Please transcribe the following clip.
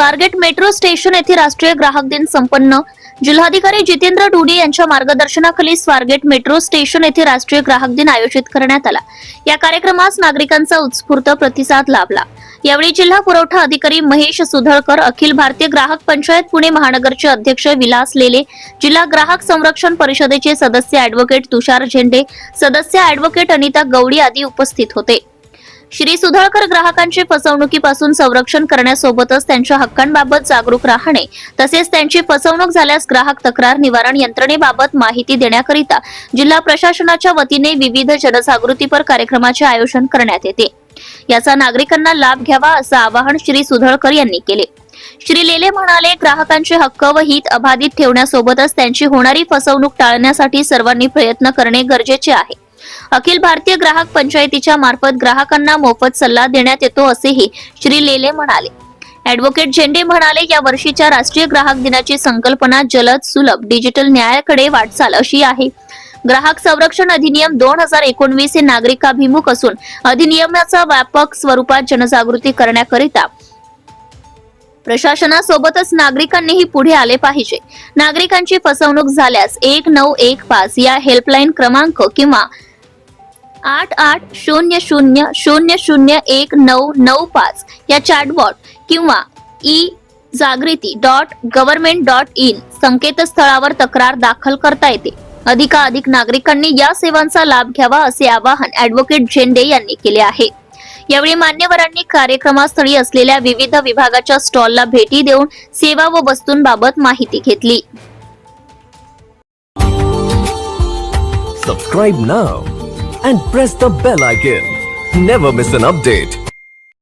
Swargate metro station येथे राष्ट्रीय ग्राहक दिन संपन्न. जिल्हाधिकारी जितेंद्र डुडी यांच्या मार्गदर्शनाखाली स्वारगेट मेट्रो स्टेशन येथे राष्ट्रीय ग्राहक दिन आयोजित करण्यात आला. या कार्यक्रमास नागरिकांचा उत्स्फूर्त प्रतिसाद लाभला. यावेळी जिल्हा पुरवठा अधिकारी महेश सुधळकर, अखिल भारतीय ग्राहक पंचायत पुणे महानगरचे अध्यक्ष विलास लेले, जिल्हा ग्राहक संरक्षण परिषदेचे सदस्य ॲडव्होकेट तुषार झेंडे, सदस्य ॲडव्होकेट अनिता गवडी आदी उपस्थित होते. श्री सुधळकर ग्राहकांचे फसवणुकीपासून संरक्षण करण्यासोबतच त्यांच्या हक्कांबाबत जागरूक राहणे तसेच त्यांची फसवणूक झाल्यास ग्राहक तक्रार निवारण यंत्रणेबाबत माहिती देण्याकरिता जिल्हा प्रशासनाच्या वतीने विविध जनजागृतीपर कार्यक्रमाचे आयोजन करण्यात येते. याचा नागरिकांना लाभ घ्यावा असं आवाहन श्री सुधळकर यांनी केले. श्री लेले म्हणाले, ग्राहकांचे हक्क व हित अबाधित ठेवण्यासोबतच त्यांची होणारी फसवणूक टाळण्यासाठी सर्वांनी प्रयत्न करणे गरजेचे आहे. अखिल भारतीय ग्राहक पंचायतीच्या मार्फत ग्राहकांना मोफत सल्ला देण्यात येतो असेही श्री लेले म्हणाले. ॲडव्होकेट झेंडे म्हणाले, या वर्षीच्या राष्ट्रीय ग्राहक दिनाची संकल्पना जलद, सुलभ, डिजिटल न्यायाकडे वाटचाल अशी आहे. ग्राहक संरक्षण अधिनियम 2019 हे नागरिकाभिमुख असून अधिनियमाचा व्यापक स्वरूपात जनजागृती करण्याकरिता प्रशासनासोबतच नागरिकांनीही पुढे आले पाहिजे. नागरिकांची फसवणूक झाल्यास 1915 या हेल्पलाईन क्रमांक किंवा 8800001995 या चॅटबॉट किंवा e-जागृती.government.in संकेतस्थळावर तक्रार दाखल करता येते. अधिकाधिक नागरिकांनी या सेवांचा लाभ घ्यावा असे आवाहन ॲडव्होकेट झेंडे यांनी केले आहे. यावेळी मान्यवरांनी कार्यक्रमास्थळी असलेल्या विविध विभागाच्या स्टॉलला भेटी देऊन सेवा व वस्तूंबाबत माहिती घेतली. Subscribe now and press the bell icon. Never miss an update.